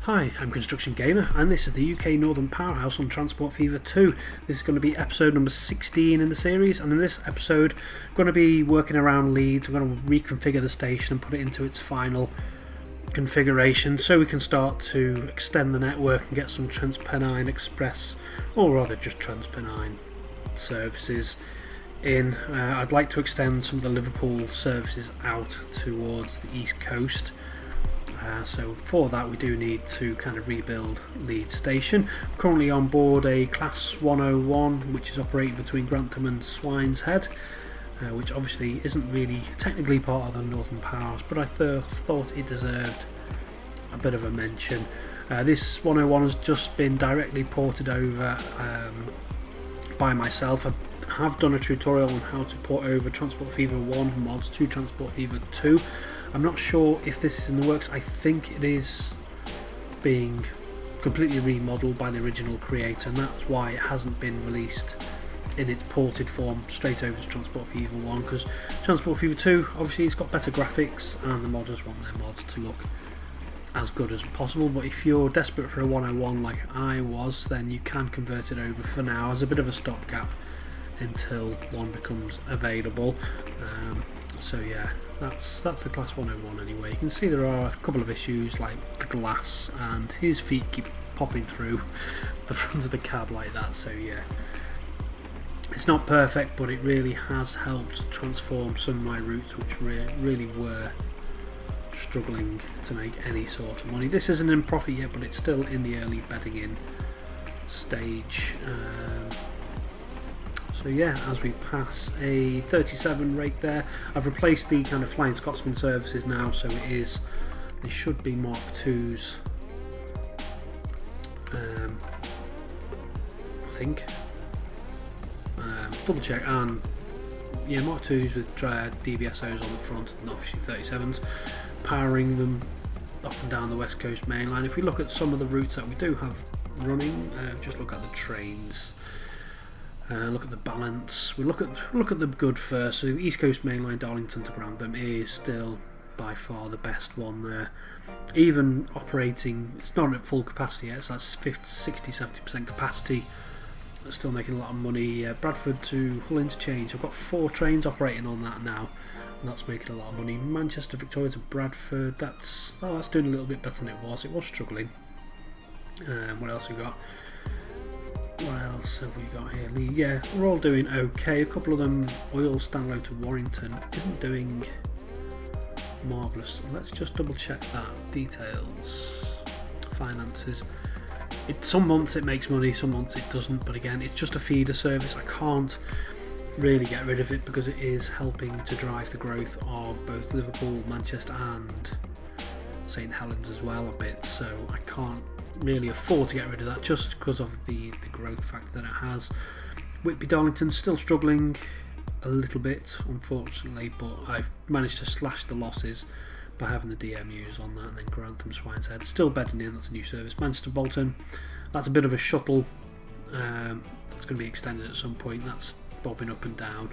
Hi, I'm Construction Gamer, and this is the UK Northern Powerhouse on Transport Fever 2. This is going to be episode number 16 in the series, and in this episode I'm going to be working around Leeds. I'm going to reconfigure the station and put it into its final configuration so we can start to extend the network and get some Transpennine Express, or rather just Transpennine services in. I'd like to extend some of the Liverpool services out towards the east coast. So for that we do need to kind of rebuild Leeds Station. I'm currently on board a Class 101 which is operating between Grantham and Swineshead, which obviously isn't really technically part of the Northern Powerhouse, but I thought it deserved a bit of a mention. This 101 has just been directly ported over by myself. I have done a tutorial on how to port over Transport Fever 1 mods to Transport Fever 2. I'm not sure if this is in the works. I think it is being completely remodeled by the original creator, and that's why it hasn't been released in its ported form straight over to Transport Fever 1, because Transport Fever 2, obviously it's got better graphics and the modders want their mods to look as good as possible. But if you're desperate for a 101 like I was, then you can convert it over for now as a bit of a stopgap until one becomes available. So yeah, that's the Class 101 anyway. You can see there are a couple of issues like the glass, and his feet keep popping through the front of the cab like that. So yeah, it's not perfect, but it really has helped transform some of my routes which really were struggling to make any sort of money. This isn't in profit yet, but it's still in the early bedding in stage. So yeah, as we pass a 37 rate there, I've replaced the kind of Flying Scotsman services now, so they should be Mark 2s, I think. Double check, and yeah, Mark 2s with DBSOs on the front and obviously 37s, powering them up and down the West Coast main line. If we look at some of the routes that we do have running, just look at the trains. Look at the balance. We look at the good first. So the East Coast Main Line, Darlington to Grantham, is still by far the best one there. Even operating, it's not at full capacity yet, so that's 60-70% capacity. It's still making a lot of money. Bradford to Hull Interchange, I've got 4 trains operating on that now, and that's making a lot of money. Manchester Victoria to Bradford, that's doing a little bit better than it was. It was struggling. What else have we got? What else have we got here? Yeah, we're all doing okay. A couple of them, Oil Stanlow to Warrington, isn't doing marvellous. Let's just double check that. Details, finances. Some months it makes money, some months it doesn't, but again, it's just a feeder service. I can't really get rid of it because it is helping to drive the growth of both Liverpool, Manchester and St Helens as well a bit, so I can't really afford to get rid of that just because of the growth factor that it has. Whitby Darlington's still struggling a little bit, unfortunately, but I've managed to slash the losses by having the DMUs on that. And then Grantham Swineshead still bedding in, that's a new service. Manchester Bolton, that's a bit of a shuttle, that's going to be extended at some point. That's bobbing up and down.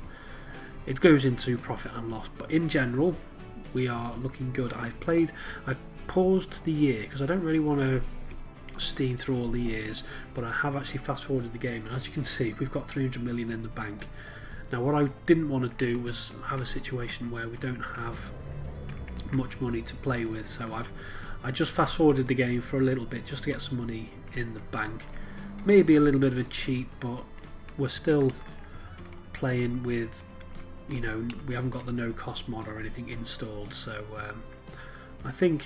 It goes into profit and loss, but in general we are looking good. I've paused the year because I don't really want to steam through all the years, but I have actually fast forwarded the game, and as you can see we've got 300 million in the bank. Now what I didn't want to do was have a situation where we don't have much money to play with, so I just fast forwarded the game for a little bit just to get some money in the bank. Maybe a little bit of a cheat, but we're still playing with, you know, we haven't got the no cost mod or anything installed, so I think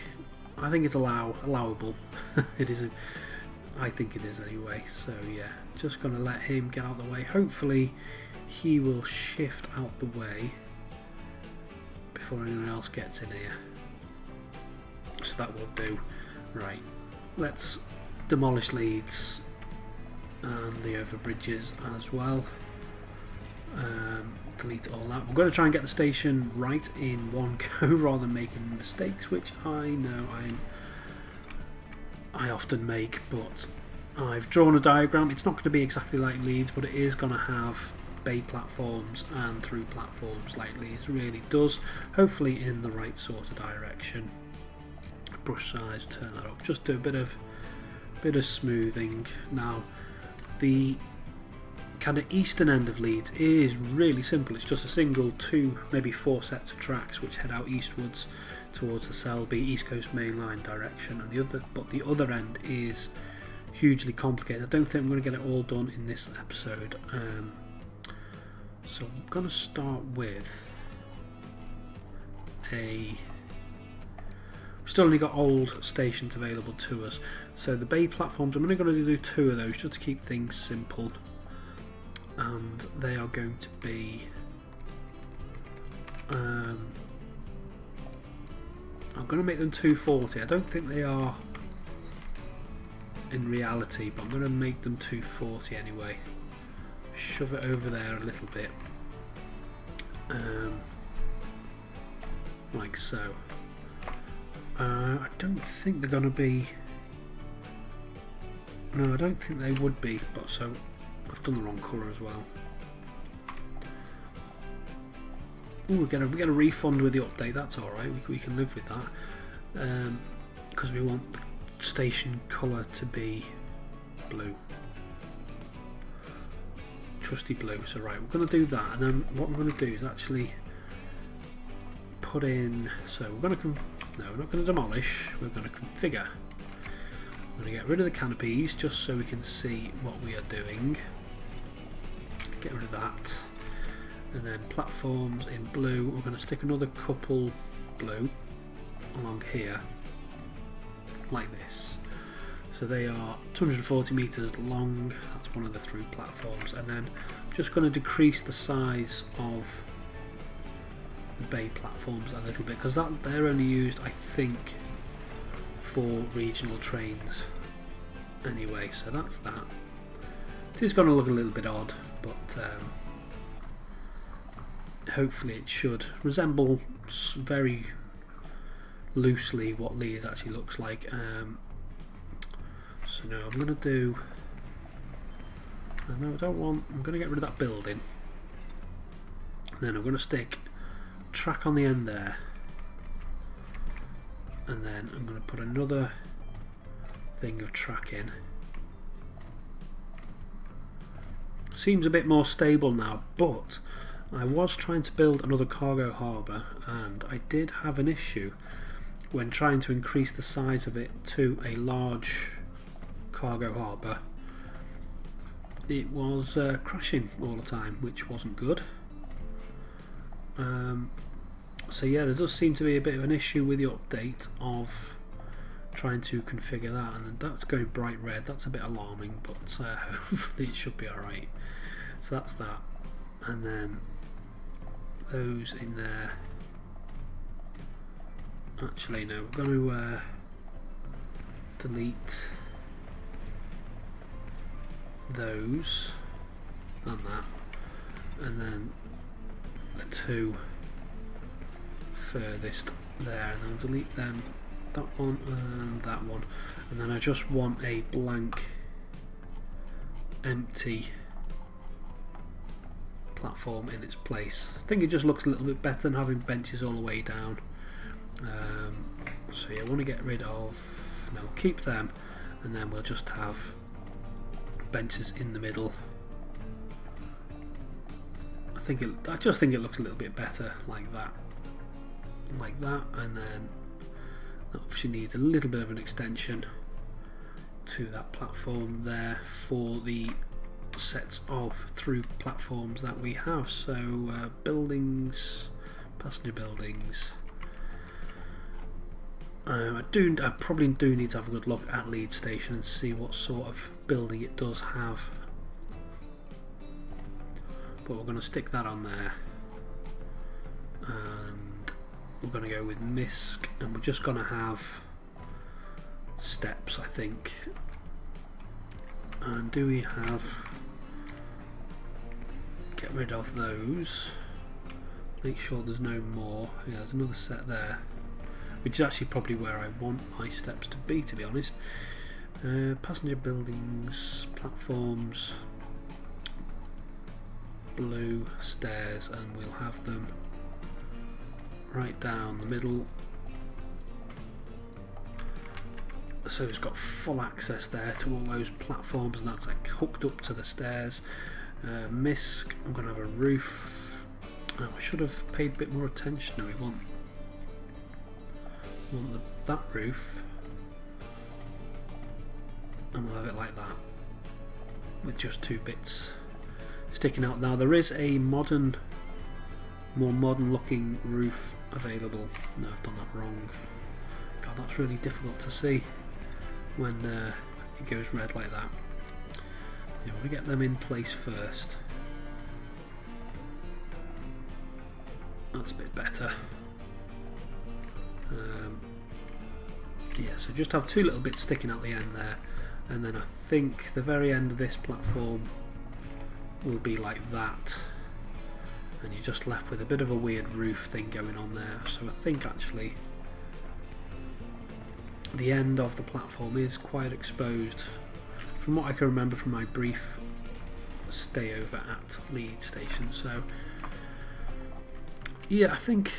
it's allowable. It is. I think it is anyway. So yeah, just gonna let him get out of the way. Hopefully, he will shift out the way before anyone else gets in here. So that will do. Right. Let's demolish Leeds and the overbridges as well. Delete all that. We're going to try and get the station right in one go rather than making mistakes, which I know I often make, but I've drawn a diagram. It's not going to be exactly like Leeds, but it is going to have bay platforms and through platforms like Leeds really does, hopefully in the right sort of direction. brush size, turn that up, just do a bit of smoothing. Now the kind of eastern end of Leeds is really simple. It's just a single 2, maybe 4 sets of tracks which head out eastwards towards the Selby East Coast Main Line direction, and the other end is hugely complicated. I don't think I'm going to get it all done in this episode, so I'm going to start with we've still only got old stations available to us, so the bay platforms, I'm only going to do 2 of those just to keep things simple, and they are going to be I'm going to make them 240. I don't think they are in reality, but I'm going to make them 240 anyway. Shove it over there a little bit, like so. I don't think they're going to be. No, I don't think they would be. But so I've done the wrong colour as well. Ooh, we get a refund with the update. That's all right. We can live with that, because we want the station colour to be blue, trusty blue. So right, we're going to do that, and then what we're going to do is actually put in. So we're going to no, we're not going to demolish. We're going to configure. We're going to get rid of the canopies just so we can see what we are doing. Get rid of that. And then platforms in blue, we're going to stick another couple blue along here, like this. So they are 240 metres long, that's one of the through platforms, and then I'm just going to decrease the size of the bay platforms a little bit, because they're only used, I think, for regional trains anyway, so that's that. It is going to look a little bit odd, but hopefully it should resemble very loosely what Leeds actually looks like. So now I'm going to do. No, I don't want. I'm going to get rid of that building. Then I'm going to stick track on the end there, and then I'm going to put another thing of track in. Seems a bit more stable now, but I was trying to build another cargo harbour, and I did have an issue when trying to increase the size of it to a large cargo harbour. It was crashing all the time, which wasn't good. So yeah, there does seem to be a bit of an issue with the update of trying to configure that, and that's going bright red. That's a bit alarming, but hopefully it should be alright. So that's that, and then those in there. Actually no, we're going to delete those and that, and then the 2 furthest there, and then I'll delete them, that one and that one, and then I just want a blank empty platform in its place. I think it just looks a little bit better than having benches all the way down. So yeah, I want to get rid of, no, keep them, and then we'll just have benches in the middle. I just think it looks a little bit better like that, and then that obviously needs a little bit of an extension to that platform there for the sets of through platforms that we have. So buildings, passenger buildings. I probably do need to have a good look at Leeds Station and see what sort of building it does have. But we're going to stick that on there, and we're going to go with MISC, and we're just going to have steps, I think. And do we have, get rid of those, make sure there's no more. Yeah, there's another set there, which is actually probably where I want my steps to be, to be honest. Passenger buildings, platforms, blue stairs, and we'll have them right down the middle So it's got full access there to all those platforms, and that's like hooked up to the stairs. Misc, I'm going to have a roof. Oh, I should have paid a bit more attention. No, we want that roof, and we'll have it like that with just 2 bits sticking out. Now there is a more modern looking roof available. No, I've done that wrong. God, that's really difficult to see when it goes red like that. You want to get them in place first. That's a bit better. Yeah, so just have 2 little bits sticking out the end there, and then I think the very end of this platform will be like that, and you're just left with a bit of a weird roof thing going on there. So I think actually the end of the platform is quite exposed from what I can remember from my brief stay over at Leeds station. So yeah, I think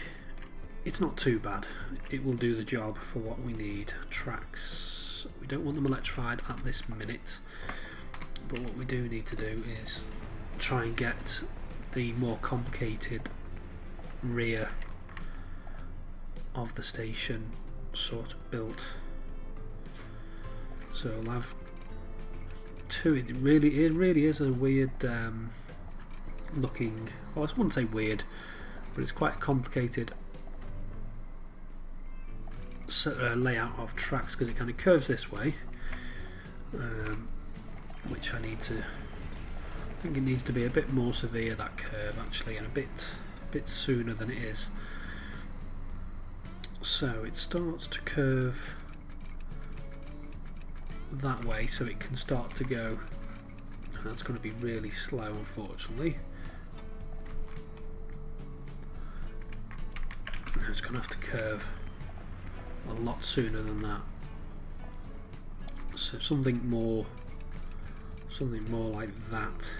it's not too bad. It will do the job for what we need. Tracks, we don't want them electrified at this minute, but what we do need to do is try and get the more complicated rear of the station sort of built. So I'll have 2. It really is a weird looking, well, I wouldn't say weird, but it's quite a complicated layout of tracks, because it kind of curves this way, which I think it needs to be a bit more severe, that curve actually, and a bit sooner than it is. So it starts to curve that way, so it can start to go, and that's going to be really slow, unfortunately. And it's going to have to curve a lot sooner than that. So something more like that.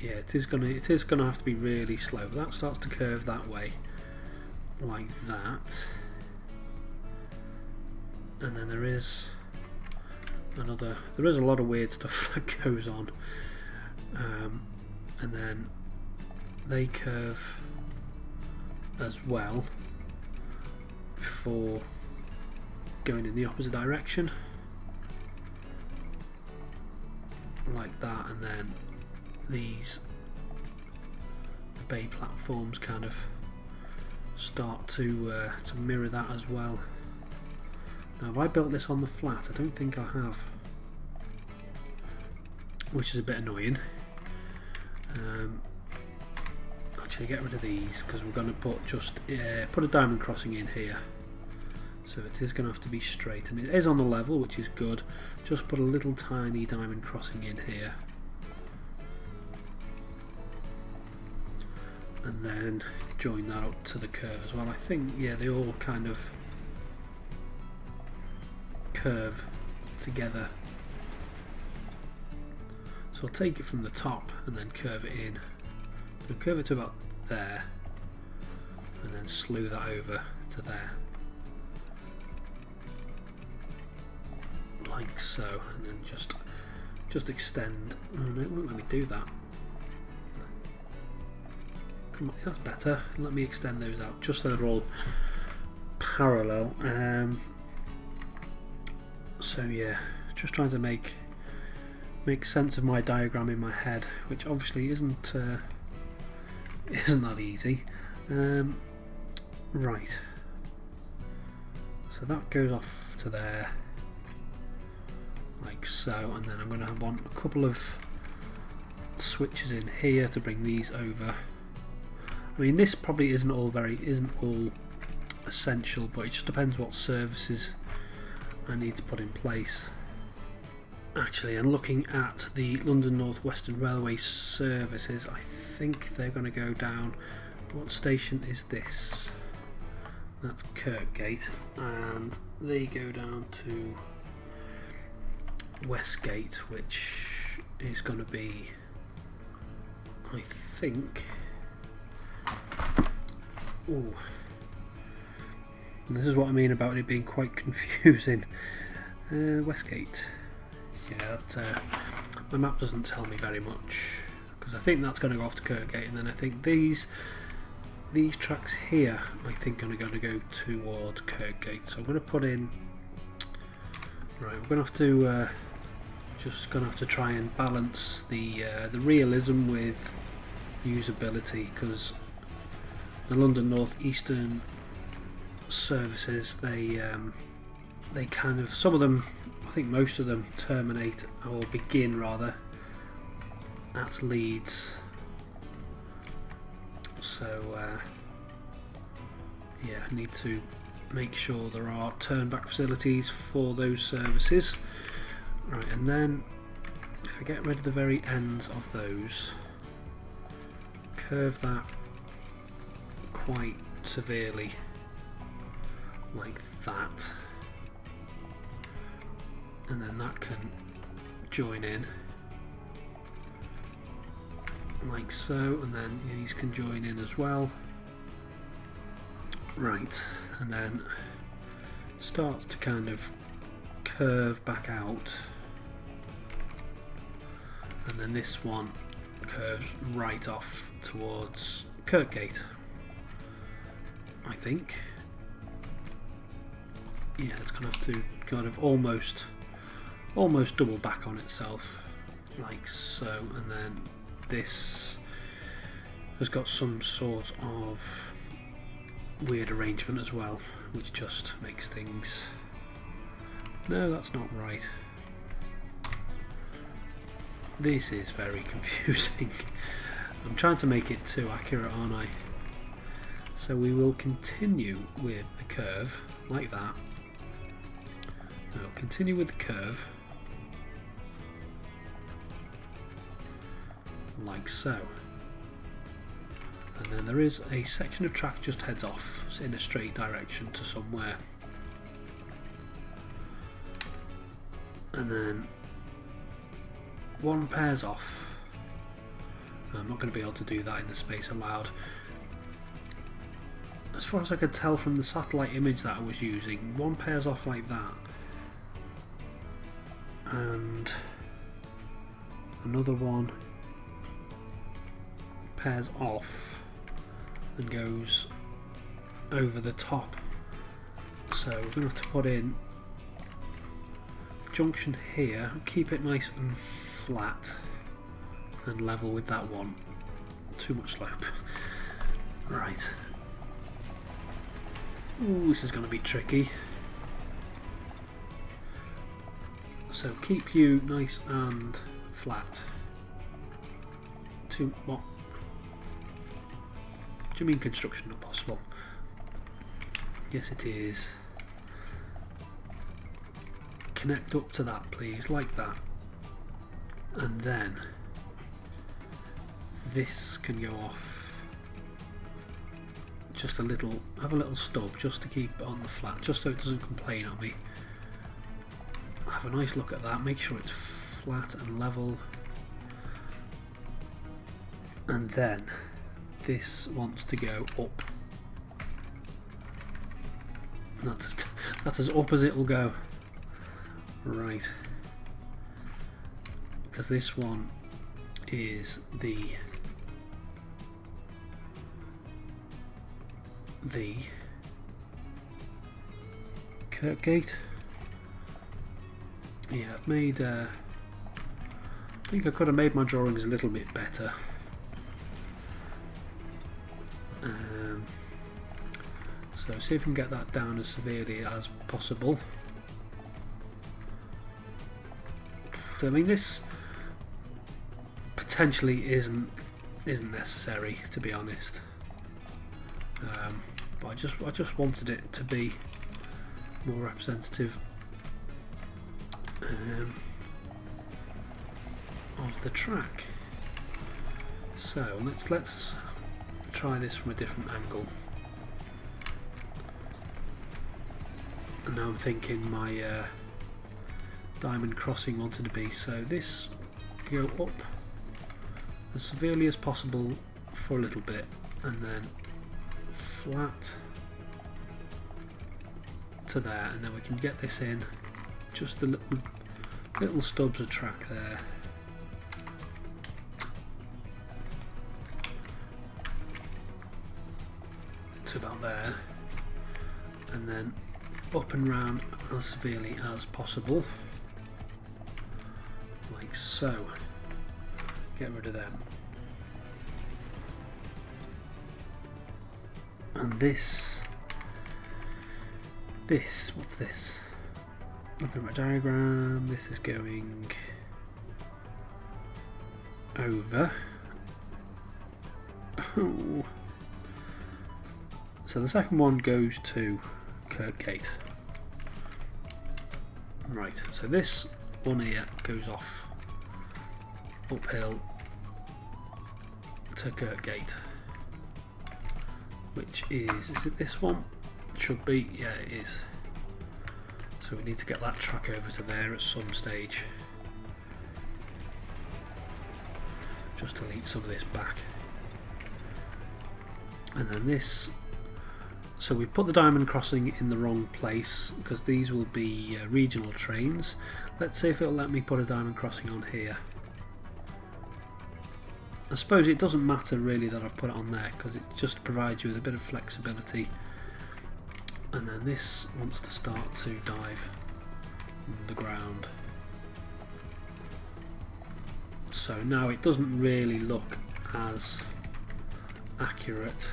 Yeah, it is gonna have to be really slow. That starts to curve that way, like that, and then there is a lot of weird stuff that goes on, and then they curve as well before going in the opposite direction, like that, and then the bay platforms kind of start to mirror that as well. Now, have I built this on the flat? I don't think I have, which is a bit annoying. Actually, get rid of these, because we're going to put a diamond crossing in here. So it is going to have to be straight, and it is on the level, which is good. Just put a little tiny diamond crossing in here, and then join that up to the curve as well. I think, yeah, they all kind of curve together. So I'll take it from the top and then curve it in. I'll curve it to about there, and then slew that over to there, like so, and then just extend. Oh no, it won't let me do that. Come on, that's better. Let me extend those out just so they're all parallel. So yeah, just trying to make sense of my diagram in my head, which obviously isn't that easy. Right, so that goes off to there, like so, and then I'm going to have a couple of switches in here to bring these over. I mean, this probably isn't all essential, but it just depends what services I need to put in place. Actually, and looking at the London North Western Railway services, I think they're going to go down. What station is this? That's Kirkgate, and they go down to Westgate, which is going to be, I think, ooh, And this is what I mean about it being quite confusing. Westgate. Yeah, my map doesn't tell me very much, because I think that's going to go off to Kirkgate, and then I think these tracks here I think are going to go towards Kirkgate. So I'm going to put in. Right, we're going to have to just going to have to try and balance the realism with usability, because the London North Eastern services, they kind of, some of them, I think most of them, terminate or begin rather at Leeds. So yeah, I need to make sure there are turn back facilities for those services. Right, and then if I get rid of the very ends of those, curve that quite severely like that, and then that can join in like so, and then these can join in as well. Right, and then starts to kind of curve back out, and then this one curves right off towards Kirkgate, I think. Yeah, it's going to have to kind of almost double back on itself like so, and then this has got some sort of weird arrangement as well, which just makes things, no, that's not right. This is very confusing. I'm trying to make it too accurate, aren't I? So we will continue with the curve like that. We'll continue with the curve like so. And then there is a section of track just heads off in a straight direction to somewhere. And then one pairs off. I'm not going to be able to do that in the space allowed. As far as I could tell from the satellite image that I was using, one pairs off like that, and another one pairs off and goes over the top. So we're going to have to put in junction here, keep it nice and flat and level with that one. Too much slope. Right. Ooh, this is going to be tricky. So keep you nice and flat. What? Do you mean construction not possible? Yes it is. Connect up to that please, like that. And then this can go off just a little, have a little stub just to keep it on the flat, just so it doesn't complain at me. Have a nice look at that, make sure it's flat and level. And then this wants to go up. That's as up as it will go. Right. Because this one is the Kirkgate. Yeah, I've made. I think I could have made my drawings a little bit better. So see if we can get that down as severely as possible. So, I mean, this potentially isn't necessary, to be honest. But I just wanted it to be more representative of the track. So let's try this from a different angle. And now I'm thinking my diamond crossing wanted to be, so this go up as severely as possible for a little bit, and then flat to there, and then we can get this in, just the little stubs of track there. To about there, and then up and round as severely as possible, like so. Get rid of them. And this, what's this? Look at my diagram, this is going over. Oh. So the second one goes to Kirkgate. Right, so this one here goes off uphill to Kirkgate, which is it this one? Should be, yeah it is. So we need to get that track over to there at some stage. Just to lead some of this back. And then this, so we've put the diamond crossing in the wrong place because these will be regional trains. Let's see if it'll let me put a diamond crossing on here. I suppose it doesn't matter really that I've put it on there because it just provides you with a bit of flexibility. And then this wants to start to dive underground. So now it doesn't really look as accurate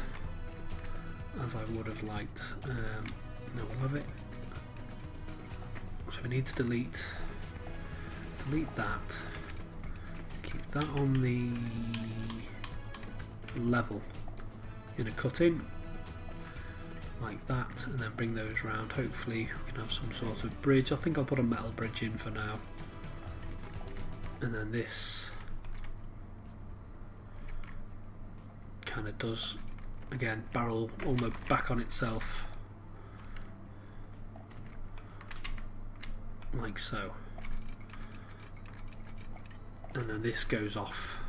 as I would have liked. No, we'll have it. So we need to delete that. Keep that on the level in a cut-in, like that, and then bring those round. Hopefully we can have some sort of bridge. I think I'll put a metal bridge in for now. And then this kind of does, again, barrel almost back on itself, like so. And then this goes off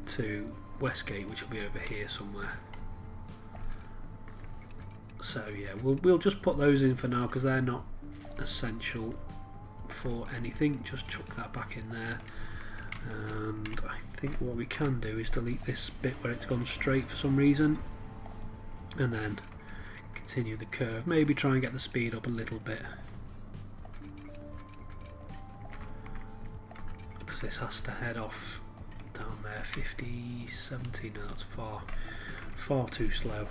to Westgate, which will be over here somewhere. So yeah, we'll just put those in for now because they're not essential for anything. Just chuck that back in there. And I think what we can do is delete this bit where it's gone straight for some reason, and then continue the curve. Maybe try and get the speed up a little bit, because this has to head off down there. 50, 70, no, that's far too slow.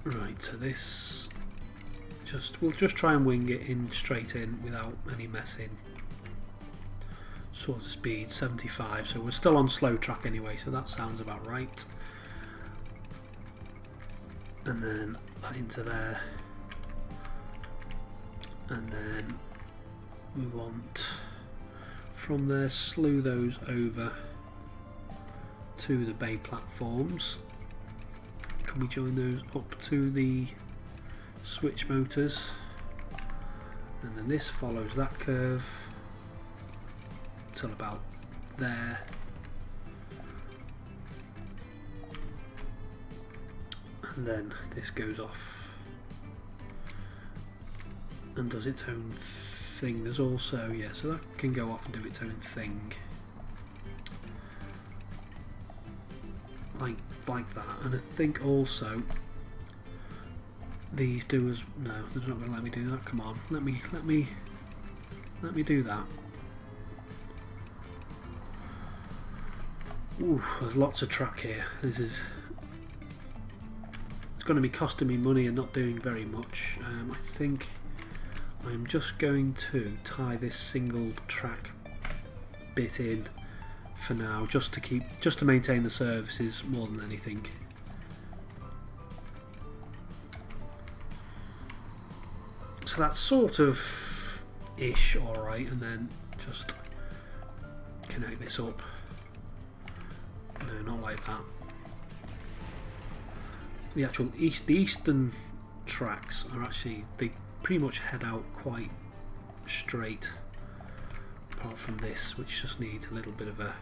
Right, so this we'll just try and wing it in straight in without any messing. Sort of speed 75, so we're still on slow track anyway, so that sounds about right. And then that into there, and then we want from there slew those over to the bay platforms. Can we join those up to the switch motors? And then this follows that curve till about there. And then this goes off and does its own thing. There's also, yeah, so that can go off and do its own thing. Like that. And I think also these do as, no, they're not going to let me do that. Come on, let me do that. Ooh, there's lots of track here. It's going to be costing me money and not doing very much. I think I'm just going to tie this single track bit in for now, just to maintain the services more than anything. So that's sort of ish alright, and then just connect this up. No, not like that. The actual the eastern tracks are actually, they pretty much head out quite straight, apart from this, which just needs a little bit of a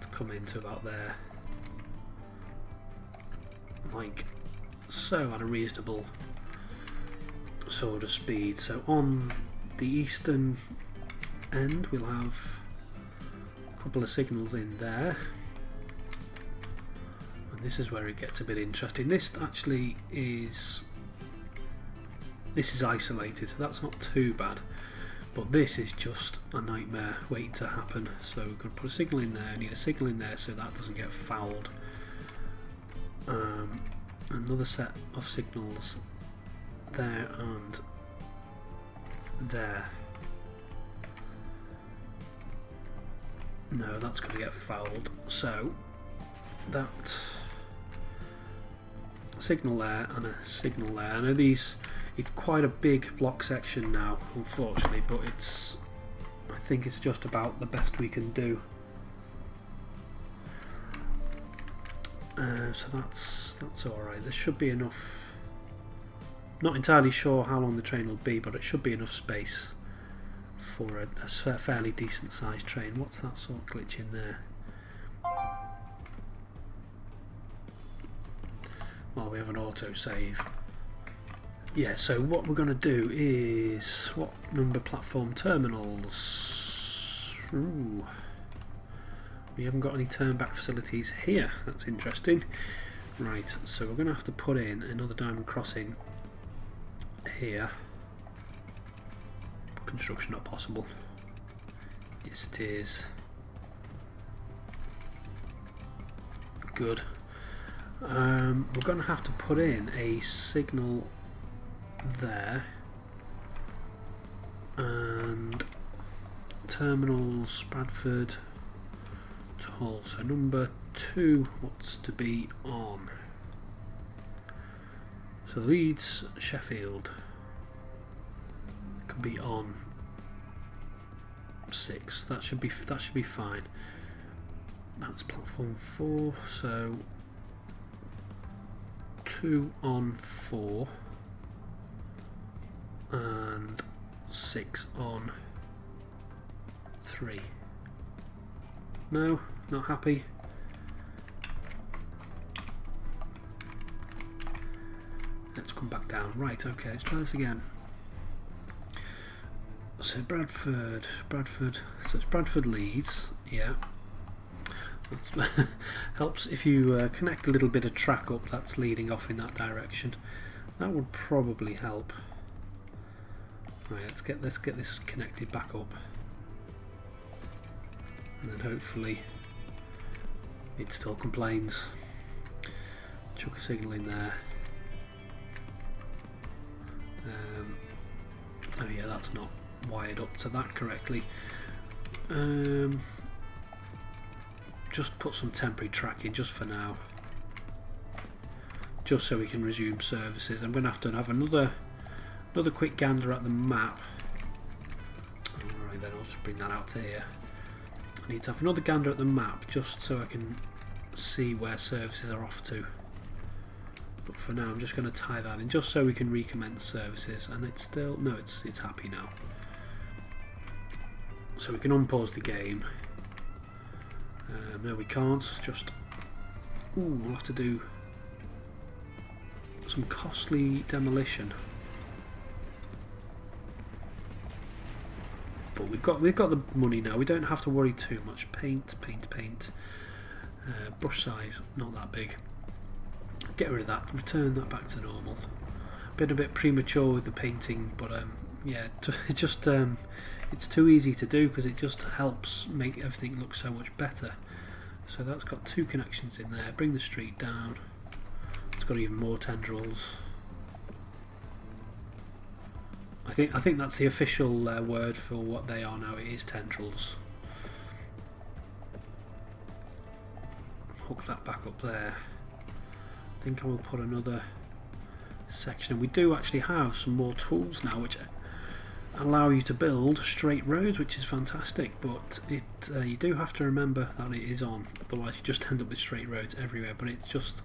to come into about there. like so, at a reasonable sort of speed. So on the eastern end we'll have a couple of signals in there, and this is where it gets a bit interesting. This actually is isolated, so that's not too bad, but this is just a nightmare waiting to happen. So we're going to put a signal in there, need a signal in there so that doesn't get fouled. Another set of signals there and there. No, that's going to get fouled. So that signal there and a signal there. I know it's quite a big block section now, unfortunately, but I think it's just about the best we can do. So that's alright. There should be enough. Not entirely sure how long the train will be, but it should be enough space for a fairly decent sized train. What's that sort of glitch in there? Well, we have an auto save. Yeah, so what we're going to do is, what number platform terminals? Ooh. We haven't got any turn back facilities here. That's interesting. Right, so we're going to have to put in another diamond crossing here. Construction not possible. Yes, it is. Good. We're going to have to put in a signal there, and terminals Bradford to Hull. So number 2 wants to be on. So Leeds, Sheffield can be on 6. That should be fine. That's platform 4. So 2 on 4 and 6 on 3. No, not happy. Let's come back down. Right, okay, let's try this again. So Bradford, so it's Bradford Leeds, yeah. That helps if you connect a little bit of track up that's leading off in that direction. That would probably help. Right, let's get this connected back up, and then hopefully it still complains. Chuck a signal in there. Oh yeah, that's not wired up to that correctly. Just put some temporary tracking just for now, just so we can resume services. I'm going to have another quick gander at the map. Alright then, I'll just bring that out to here. I need to have another gander at the map just so I can see where services are off to. But for now I'm just going to tie that in just so we can recommence services, and it's still, no, it's happy now. So we can unpause the game. No, we can't. Just, we'll have to do some costly demolition. But we've got the money now. We don't have to worry too much. Paint. Brush size not that big. Get rid of that. Return that back to normal. Been a bit premature with the painting, but yeah, it just it's too easy to do because it just helps make everything look so much better. So that's got 2 connections in there. Bring the street down. It's got even more tendrils. I think that's the official word for what they are now. It is tendrils. Hook that back up there. I think I will put another section. We do actually have some more tools now which allow you to build straight roads, which is fantastic, but you do have to remember that it is on, otherwise you just end up with straight roads everywhere. But it's just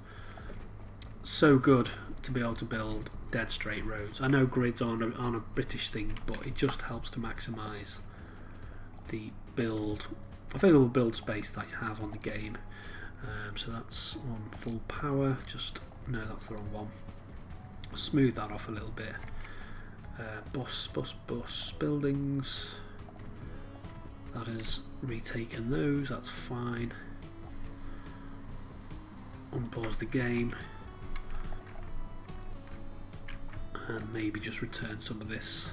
so good to be able to build dead straight roads. I know grids aren't a British thing, but it just helps to maximise the available build space that you have on the game. So that's on full power. Just No, that's the wrong one. Smooth that off a little bit. Bus, buildings. That has retaken those, that's fine. Unpause the game. And maybe just return some of this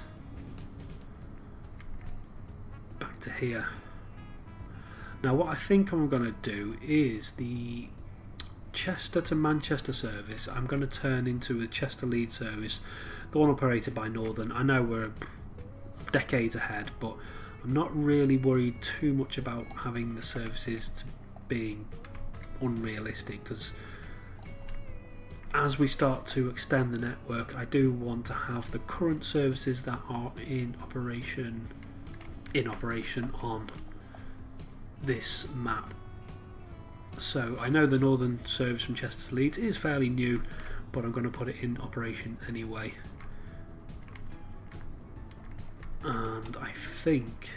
back to here. Now what I think I'm going to do is the Chester to Manchester service I'm going to turn into a Chester Leeds service, the one operated by Northern. I know we're decades ahead, but I'm not really worried too much about having the services being unrealistic, because as we start to extend the network, I do want to have the current services that are in operation on this map. So I know the Northern service from Chester to Leeds is fairly new, but I'm going to put it in operation anyway. And I think,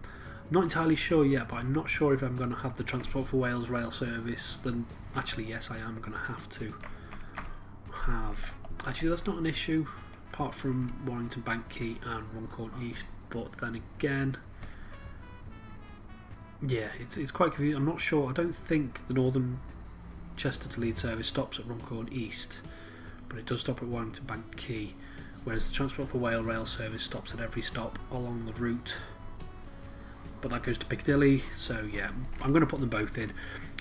I'm not entirely sure yet, but I'm not sure if I'm going to have the Transport for Wales rail service. Then actually yes, I am going to have actually that's not an issue apart from Warrington Bank Quay and Runcorn East, but then again, yeah, it's quite confusing. I'm not sure. I don't think the Northern Chester to Leeds service stops at Runcorn East, but it does stop at Warrington Bank Quay, whereas the Transport for Wales rail service stops at every stop along the route, but that goes to Piccadilly. So yeah, I'm going to put them both in.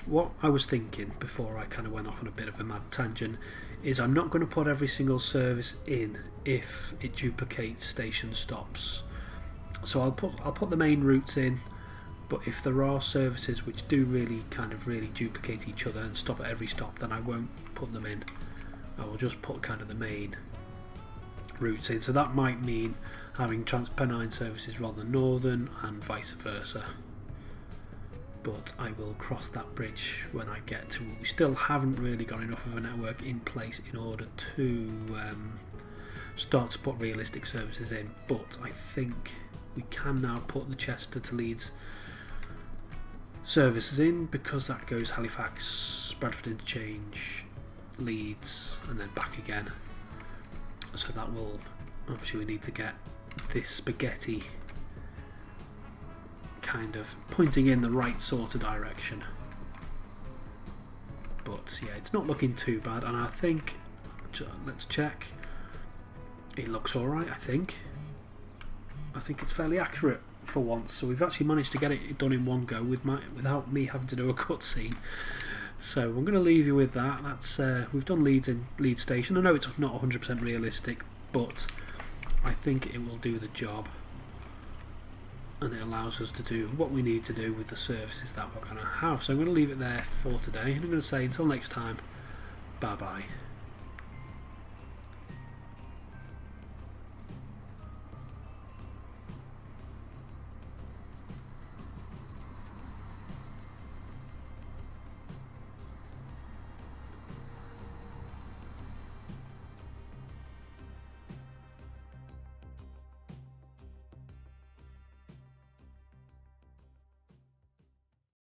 What I was thinking before I kind of went off on a bit of a mad tangent is I'm not going to put every single service in if it duplicates station stops. So I'll put the main routes in, but if there are services which do really duplicate each other and stop at every stop, then I won't put them in. I will just put kind of the main routes in. So that might mean having Transpennine services rather than Northern and vice versa. But I will cross that bridge when I get to it. We still haven't really got enough of a network in place in order to start to put realistic services in, but I think we can now put the Chester to Leeds services in, because that goes Halifax, Bradford Interchange, Leeds and then back again. So that will, obviously we need to get this spaghetti kind of pointing in the right sort of direction. But yeah, it's not looking too bad, and I think, let's check, it looks alright. I think it's fairly accurate for once, so we've actually managed to get it done in one go without me having to do a cutscene. So I'm going to leave you with that. That's we've done Leeds Station. I know it's not 100% realistic, but I think it will do the job, and it allows us to do what we need to do with the services that we're going to have. So I'm going to leave it there for today, and I'm going to say until next time, bye bye.